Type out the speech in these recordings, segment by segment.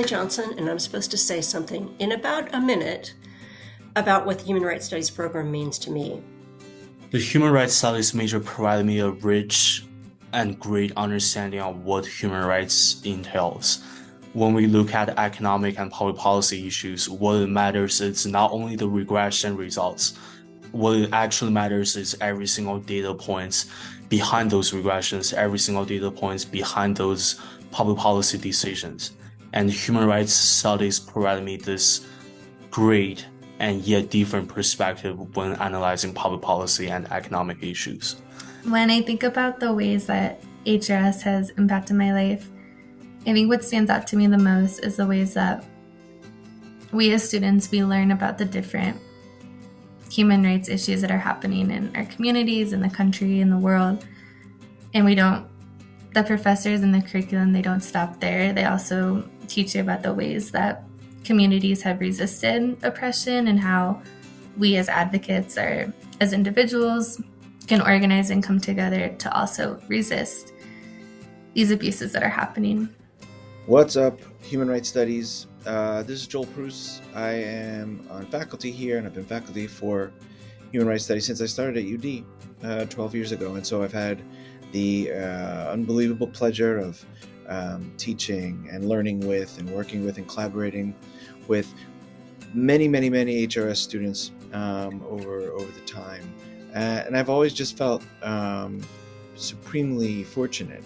Emily Johnson, and I'm supposed to say something in about a minute about what the Human Rights Studies program means to me. The Human Rights Studies major provided me a rich and great understanding of what human rights entails. When we look at economic and public policy issues, what matters is not only the regression results. What actually matters is every single data points behind those regressions, every single data points behind those public policy decisions. And human rights studies provided me this great and yet different perspective when analyzing public policy and economic issues. When I think about the ways that HRS has impacted my life, I think what stands out to me the most is the ways that we as students, we learn about the different human rights issues that are happening in our communities, in the country, in the world. And the professors in the curriculum, they don't stop there. They also teach you about the ways that communities have resisted oppression and how we as advocates or as individuals can organize and come together to also resist these abuses that are happening. What's up, Human Rights Studies? This is Joel Pruce. I am on faculty here, and I've been faculty for Human Rights Studies since I started at UD 12 years ago. And so I've had the unbelievable pleasure of teaching and learning with and working with and collaborating with many HRS students over the time. And I've always just felt supremely fortunate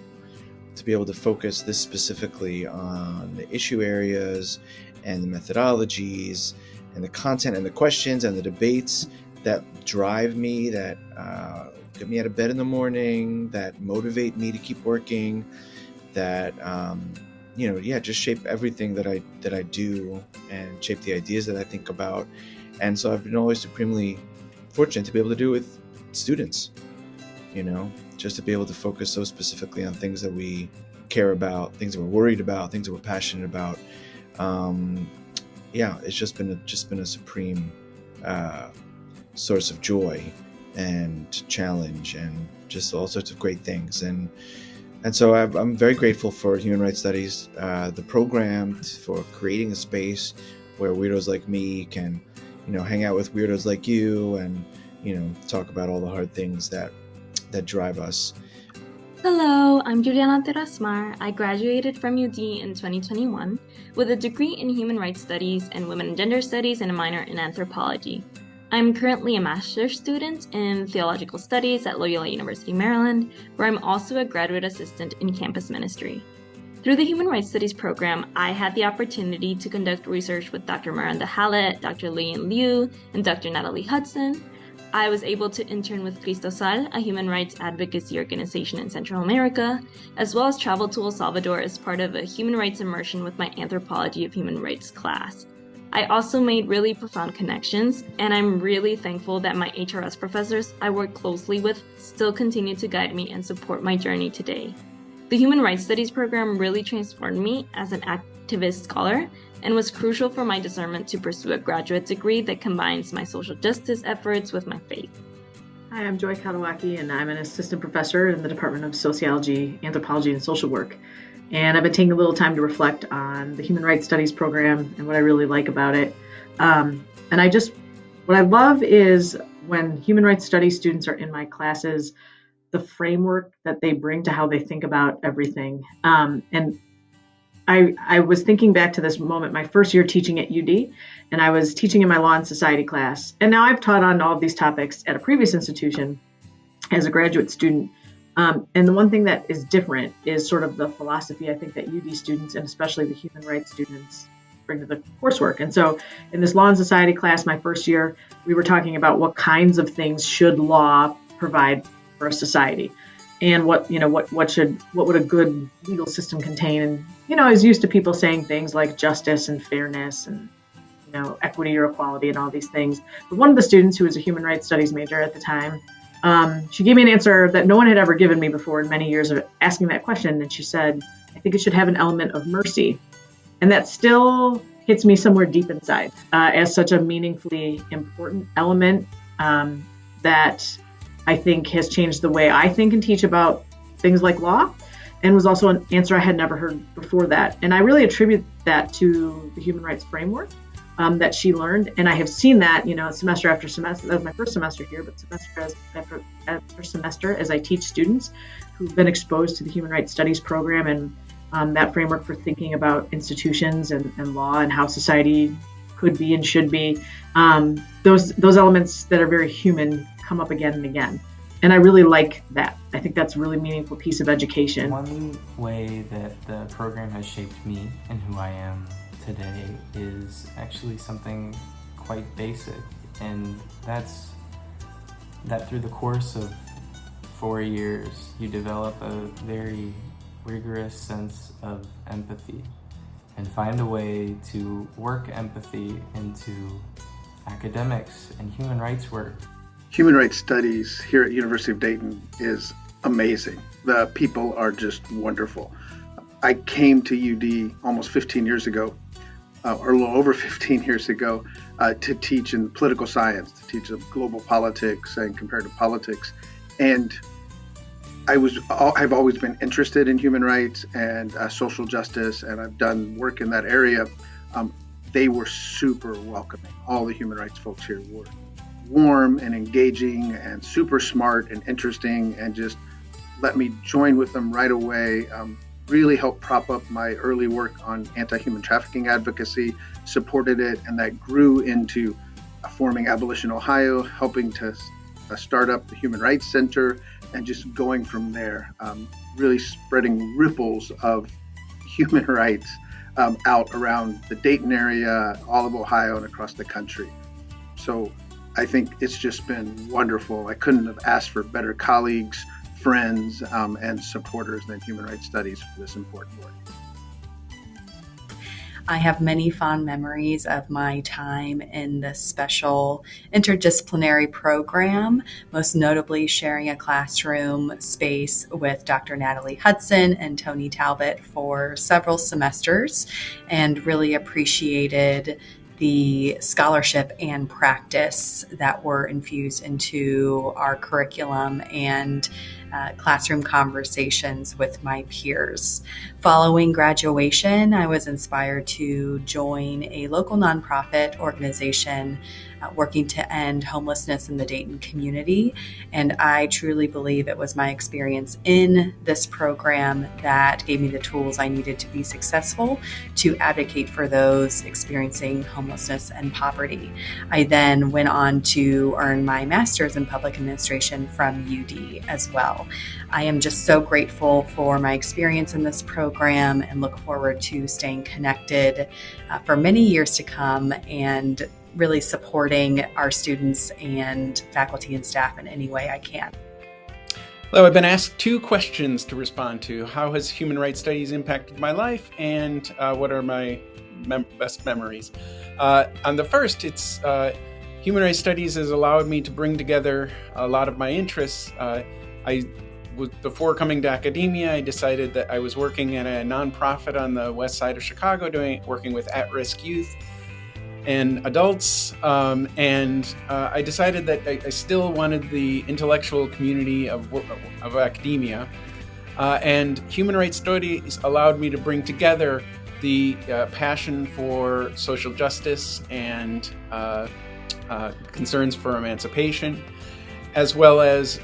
to be able to focus this specifically on the issue areas and the methodologies and the content and the questions and the debates that drive me, that get me out of bed in the morning, that motivate me to keep working, that just shape everything that I do and shape the ideas that I think about. And so I've been always supremely fortunate to be able to do it with students, just to be able to focus so specifically on things that we care about, things that we're worried about, things that we're passionate about. It's just been a supreme source of joy and challenge and just all sorts of great things. And so I'm very grateful for Human Rights Studies, the program, for creating a space where weirdos like me can, hang out with weirdos like you and, talk about all the hard things that drive us. Hello, I'm Juliana Terasmar. I graduated from UD in 2021 with a degree in Human Rights Studies and Women and Gender Studies and a minor in Anthropology. I'm currently a master's student in Theological Studies at Loyola University, Maryland, where I'm also a graduate assistant in campus ministry. Through the Human Rights Studies program, I had the opportunity to conduct research with Dr. Miranda Hallett, Dr. Leanne Liu, and Dr. Natalie Hudson. I was able to intern with Cristo Sal, a human rights advocacy organization in Central America, as well as travel to El Salvador as part of a human rights immersion with my Anthropology of Human Rights class. I also made really profound connections, and I'm really thankful that my HRS professors I work closely with still continue to guide me and support my journey today. The Human Rights Studies program really transformed me as an activist scholar and was crucial for my discernment to pursue a graduate degree that combines my social justice efforts with my faith. Hi, I'm Joy Katawaki, and I'm an assistant professor in the Department of Sociology, Anthropology, and Social Work. And I've been taking a little time to reflect on the Human Rights Studies program and what I really like about it. What I love is when Human Rights Studies students are in my classes, the framework that they bring to how they think about everything. And I was thinking back to this moment, my first year teaching at UD, and I was teaching in my Law and Society class. And now I've taught on all of these topics at a previous institution as a graduate student. And the one thing that is different is sort of the philosophy, I think, that UD students and especially the human rights students bring to the coursework. And so in this Law and Society class, my first year, we were talking about what kinds of things should law provide for a society. And what would a good legal system contain? And, I was used to people saying things like justice and fairness and, equity or equality and all these things. But one of the students, who was a human rights studies major at the time, she gave me an answer that no one had ever given me before in many years of asking that question. And she said, I think it should have an element of mercy. And that still hits me somewhere deep inside as such a meaningfully important element that I think has changed the way I think and teach about things like law. and was also an answer I had never heard before that. And I really attribute that to the human rights framework that she learned. And I have seen that, semester after semester. That was my first semester here, but semester after semester as I teach students who've been exposed to the human rights studies program and that framework for thinking about institutions and law and how society could be and should be. Those elements that are very human come up again and again. And I really like that. I think that's a really meaningful piece of education. One way that the program has shaped me and who I am today is actually something quite basic, and that's that through the course of 4 years, you develop a very rigorous sense of empathy and find a way to work empathy into academics and human rights work. Human rights studies here at University of Dayton is amazing. The people are just wonderful. I came to UD almost 15 years ago, or a little over 15 years ago, to teach in political science, to teach global politics and comparative politics. And I've always been interested in human rights and social justice, and I've done work in that area. They were super welcoming. All the human rights folks here were warm and engaging and super smart and interesting, and just let me join with them right away. Really helped prop up my early work on anti-human trafficking advocacy, supported it, and that grew into forming Abolition Ohio, helping to start up the Human Rights Center, and just going from there, really spreading ripples of human rights out around the Dayton area, all of Ohio, and across the country. So I think it's just been wonderful. I couldn't have asked for better colleagues, friends, and supporters than Human Rights Studies for this important work. I have many fond memories of my time in this special interdisciplinary program, most notably sharing a classroom space with Dr. Natalie Hudson and Tony Talbot for several semesters, and really appreciated the scholarship and practice that were infused into our curriculum and classroom conversations with my peers. Following graduation, I was inspired to join a local nonprofit organization working to end homelessness in the Dayton community. And I truly believe it was my experience in this program that gave me the tools I needed to be successful to advocate for those experiencing homelessness and poverty. I then went on to earn my master's in public administration from UD as well. I am just so grateful for my experience in this program and look forward to staying connected for many years to come and really supporting our students and faculty and staff in any way I can. Hello, I've been asked 2 questions to respond to. How has human rights studies impacted my life, and what are my best memories? On the first, it's human rights studies has allowed me to bring together a lot of my interests. Before coming to academia, I decided that I was working at a nonprofit on the west side of Chicago, working with at-risk youth and adults, and I decided that I still wanted the intellectual community of academia, and human rights studies allowed me to bring together the passion for social justice and concerns for emancipation, as well as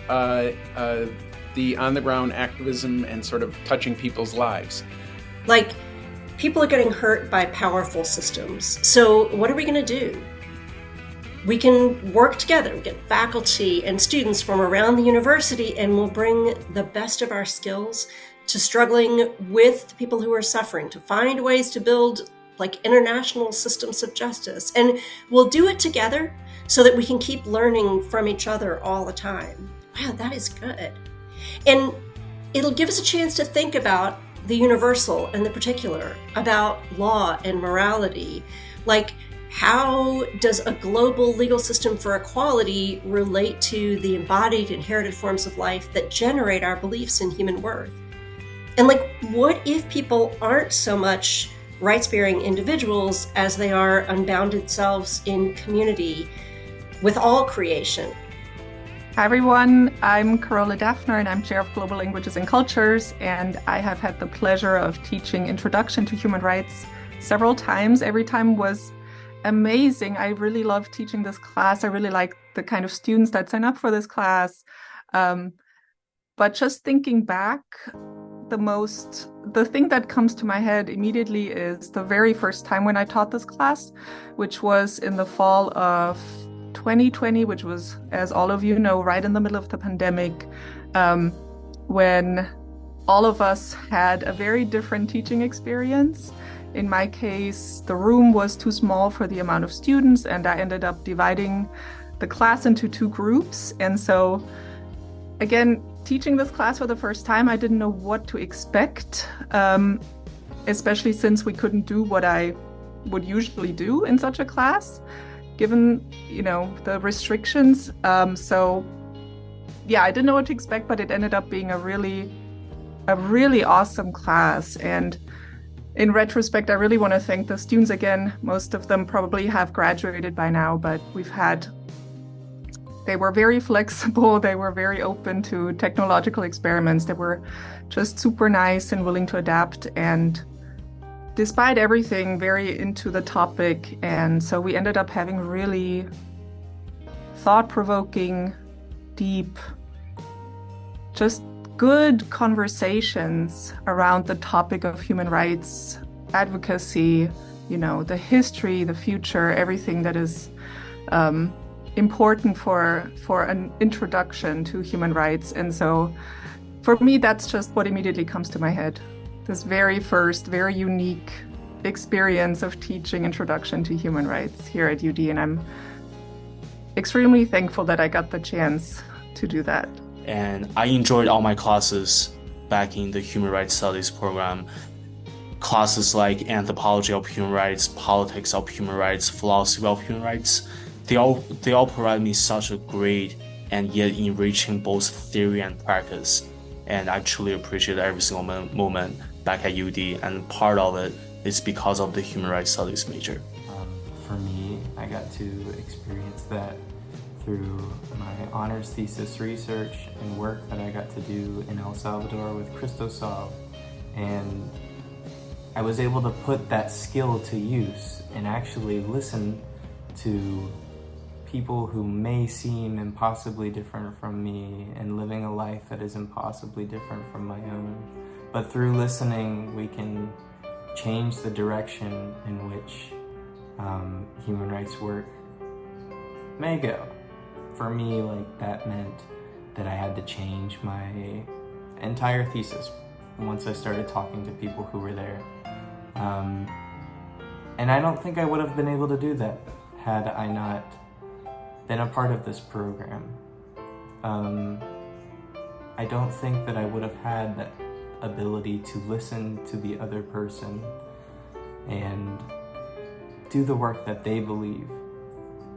the on-the-ground activism and sort of touching people's lives. Like, people are getting hurt by powerful systems. So what are we going to do? We can work together, get faculty and students from around the university, and we'll bring the best of our skills to struggling with the people who are suffering, to find ways to build like international systems of justice. And we'll do it together so that we can keep learning from each other all the time. Wow, that is good. And it'll give us a chance to think about the universal and the particular, about law and morality. Like, how does a global legal system for equality relate to the embodied, inherited forms of life that generate our beliefs in human worth? And like, what if people aren't so much rights-bearing individuals as they are unbounded selves in community with all creation? Hi everyone, I'm Carola Daffner and I'm Chair of Global Languages and Cultures, and I have had the pleasure of teaching Introduction to Human Rights several times. Every time was amazing. I really love teaching this class. I really like the kind of students that sign up for this class. But just thinking back, the thing that comes to my head immediately is the very first time when I taught this class, which was in the fall of 2020, which was, as all of you know, right in the middle of the pandemic, when all of us had a very different teaching experience. In my case, the room was too small for the amount of students, and I ended up dividing the class into two groups. And so, again, teaching this class for the first time, I didn't know what to expect, especially since we couldn't do what I would usually do in such a class, given, the restrictions. So yeah, I didn't know what to expect, but it ended up being a really awesome class. And in retrospect, I really want to thank the students again. Most of them probably have graduated by now, but they were very flexible. They were very open to technological experiments. They were just super nice and willing to adapt, and despite everything, very into the topic. And so we ended up having really thought-provoking, deep, just good conversations around the topic of human rights, advocacy, the history, the future, everything that is important for an introduction to human rights. And so for me, that's just what immediately comes to my head. This very first, very unique experience of teaching Introduction to Human Rights here at UD, and I'm extremely thankful that I got the chance to do that. And I enjoyed all my classes back in the Human Rights Studies program. Classes like Anthropology of Human Rights, Politics of Human Rights, Philosophy of Human Rights, they all provide me such a great and yet enriching both theory and practice. And I truly appreciate every single moment back at UD, and part of it is because of the Human Rights Studies major. For me, I got to experience that through my honors thesis research and work that I got to do in El Salvador with Christosov. And I was able to put that skill to use and actually listen to people who may seem impossibly different from me and living a life that is impossibly different from my own. But through listening, we can change the direction in which human rights work may go. For me, that meant that I had to change my entire thesis once I started talking to people who were there. And I don't think I would have been able to do that had I not been a part of this program. I don't think that I would have had that ability to listen to the other person and do the work that they believe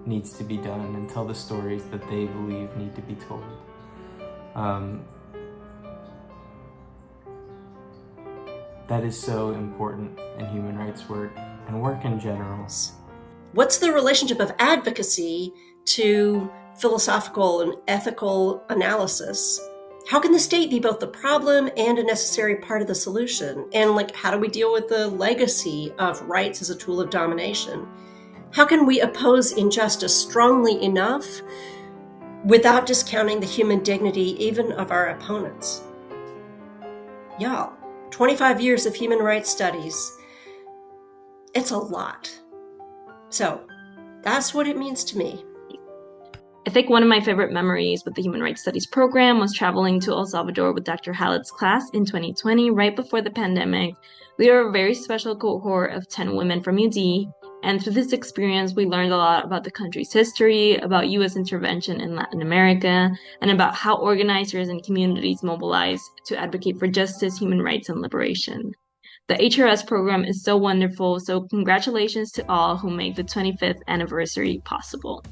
needs to be done and tell the stories that they believe need to be told. That is so important in human rights work and work in general. What's the relationship of advocacy to philosophical and ethical analysis? How can the state be both the problem and a necessary part of the solution? And how do we deal with the legacy of rights as a tool of domination? How can we oppose injustice strongly enough without discounting the human dignity even of our opponents? Y'all, 25 years of human rights studies, it's a lot. So that's what it means to me. I think one of my favorite memories with the Human Rights Studies program was traveling to El Salvador with Dr. Hallett's class in 2020, right before the pandemic. We were a very special cohort of 10 women from UD, and through this experience, we learned a lot about the country's history, about U.S. intervention in Latin America, and about how organizers and communities mobilize to advocate for justice, human rights, and liberation. The HRS program is so wonderful, so congratulations to all who made the 25th anniversary possible.